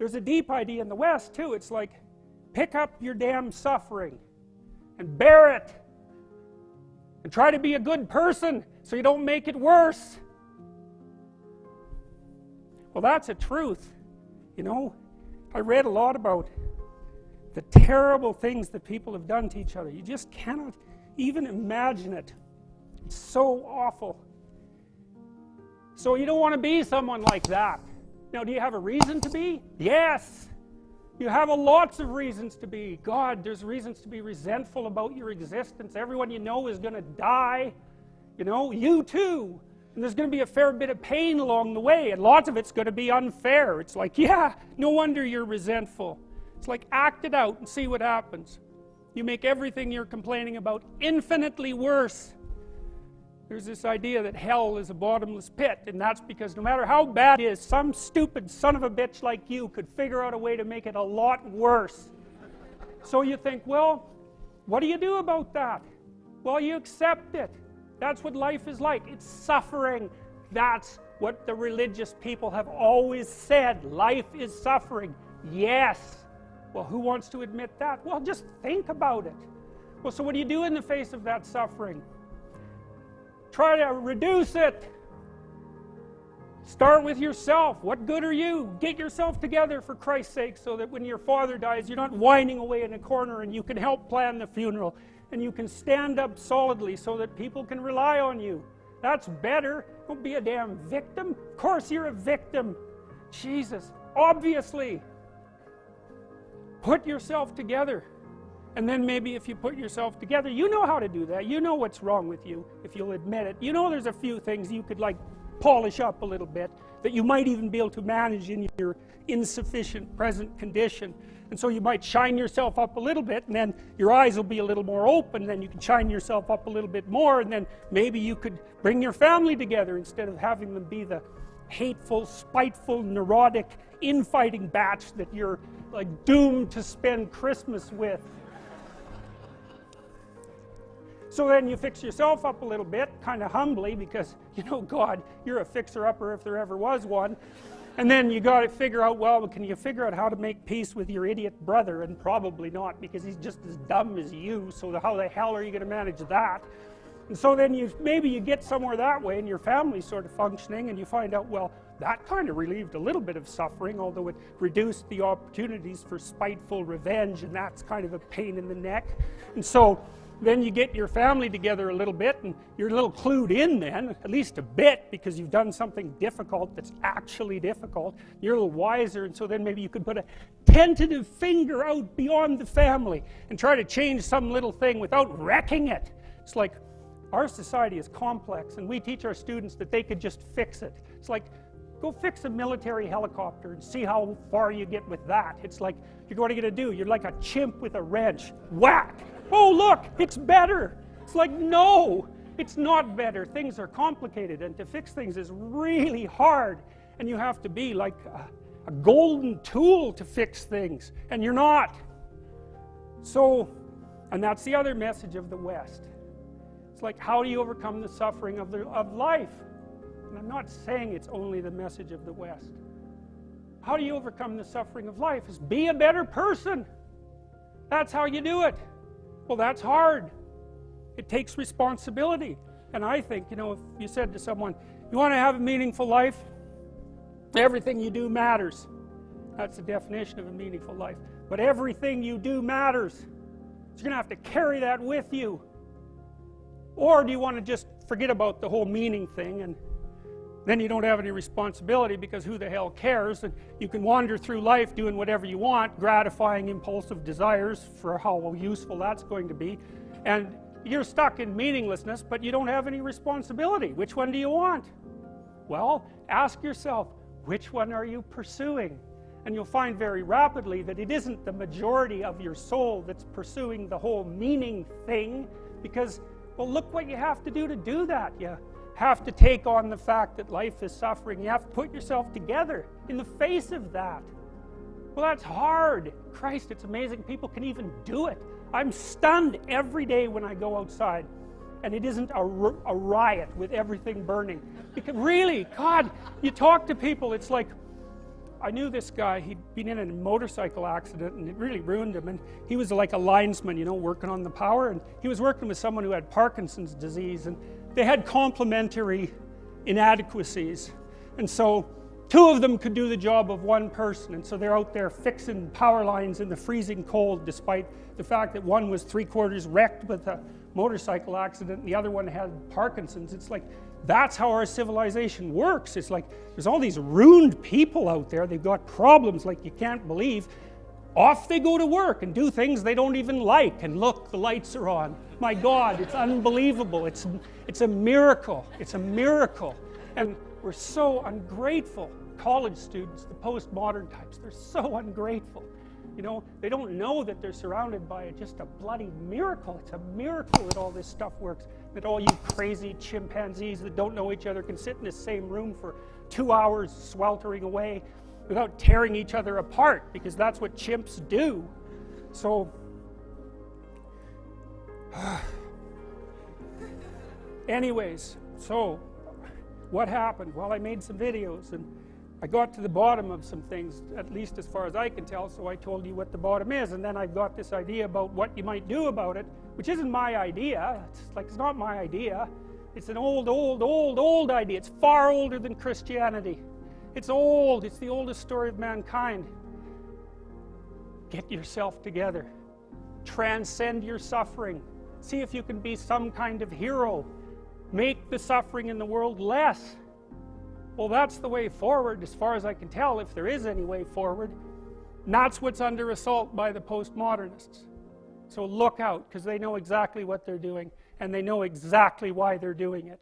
there's a deep idea in the West too. It's like, pick up your damn suffering and bear it and try to be a good person so you don't make it worse. Well, that's a truth. You know, I read a lot about the terrible things that people have done to each other. You just cannot even imagine it. It's so awful. So you don't want to be someone like that. Now, do you have a reason to be? Yes. You have lots of reasons to be. God, there's reasons to be resentful about your existence. Everyone you know is going to die. You know, you too. And there's going to be a fair bit of pain along the way, and lots of it's going to be unfair. It's like, yeah, no wonder you're resentful. It's like, act it out and see what happens. You make everything you're complaining about infinitely worse. There's this idea that hell is a bottomless pit, and that's because no matter how bad it is, some stupid son of a bitch like you could figure out a way to make it a lot worse. So you think, well, what do you do about that? Well, you accept it. That's what life is like. It's suffering. That's what the religious people have always said. Life is suffering. Yes. Well, who wants to admit that? Well, just think about it. Well, so what do you do in the face of that suffering? Try to reduce it. Start with yourself. What good are you? Get yourself together for Christ's sake so that when your father dies, you're not whining away in a corner and you can help plan the funeral. And you can stand up solidly so that people can rely on you. That's better. Don't be a damn victim. Of course you're a victim. Jesus, obviously. Put yourself together. And then maybe if you put yourself together, you know how to do that. You know what's wrong with you, if you'll admit it. You know there's a few things you could like polish up a little bit that you might even be able to manage in your insufficient present condition. And so you might shine yourself up a little bit, and then your eyes will be a little more open, then you can shine yourself up a little bit more, and then maybe you could bring your family together instead of having them be the hateful, spiteful, neurotic, infighting batch that you're like doomed to spend Christmas with. So then you fix yourself up a little bit, kind of humbly, because, you know, God, you're a fixer-upper if there ever was one. And then you got to figure out, well, can you figure out how to make peace with your idiot brother? And probably not, because he's just as dumb as you, so how the hell are you going to manage that? And so then maybe you get somewhere that way, and your family's sort of functioning, and you find out, well, that kind of relieved a little bit of suffering, although it reduced the opportunities for spiteful revenge, and that's kind of a pain in the neck. And so then you get your family together a little bit, and you're a little clued in then, at least a bit, because you've done something difficult that's actually difficult. You're a little wiser, and so then maybe you could put a tentative finger out beyond the family and try to change some little thing without wrecking it. It's like, our society is complex, and we teach our students that they could just fix it. It's like, go fix a military helicopter and see how far you get with that. It's like, what are you going to do? You're like a chimp with a wrench. Whack! Oh, look, it's better. It's like, no, it's not better. Things are complicated, and to fix things is really hard. And you have to be like a golden tool to fix things, and you're not. So, and that's the other message of the West. It's like, how do you overcome the suffering of life? And I'm not saying it's only the message of the West. How do you overcome the suffering of life? Is be a better person. That's how you do it. Well, that's hard. It takes responsibility. And I think, you know, if you said to someone, you want to have a meaningful life? Everything you do matters. That's the definition of a meaningful life. But everything you do matters. So you're going to have to carry that with you. Or do you want to just forget about the whole meaning thing, and then you don't have any responsibility, because who the hell cares? And you can wander through life doing whatever you want, gratifying impulsive desires for how useful that's going to be. And you're stuck in meaninglessness, but you don't have any responsibility. Which one do you want? Well, ask yourself, which one are you pursuing? And you'll find very rapidly that it isn't the majority of your soul that's pursuing the whole meaning thing, because, well, look what you have to do that. You have to take on the fact that life is suffering. You have to put yourself together in the face of that. Well, that's hard. Christ, it's amazing people can even do it. I'm stunned every day when I go outside, and it isn't a riot with everything burning. Because really, God, you talk to people, it's like, I knew this guy. He'd been in a motorcycle accident and it really ruined him, and he was like a linesman, you know, working on the power, and he was working with someone who had Parkinson's disease, and they had complementary inadequacies, and so two of them could do the job of one person, and so they're out there fixing power lines in the freezing cold, despite the fact that one was 3/4 wrecked with a motorcycle accident and the other one had Parkinson's. It's like, that's how our civilization works. It's like, there's all these ruined people out there, they've got problems like you can't believe. Off they go to work and do things they don't even like, and look, the lights are on. My God, it's unbelievable. It's a miracle. It's a miracle. And we're so ungrateful. College students, the postmodern types, they're so ungrateful. You know, they don't know that they're surrounded by just a bloody miracle. It's a miracle that all this stuff works. That all you crazy chimpanzees that don't know each other can sit in the same room for 2 hours sweltering away without tearing each other apart, because that's what chimps do. So, anyways, so what happened? Well, I made some videos and I got to the bottom of some things, at least as far as I can tell, so I told you what the bottom is, and then I got this idea about what you might do about it, which isn't my idea. It's not my idea. It's an old idea. It's far older than Christianity. It's old. It's the oldest story of mankind. Get yourself together. Transcend your suffering. See if you can be some kind of hero. Make the suffering in the world less. Well, that's the way forward, as far as I can tell, if there is any way forward. And that's what's under assault by the postmodernists. So look out, because they know exactly what they're doing, and they know exactly why they're doing it.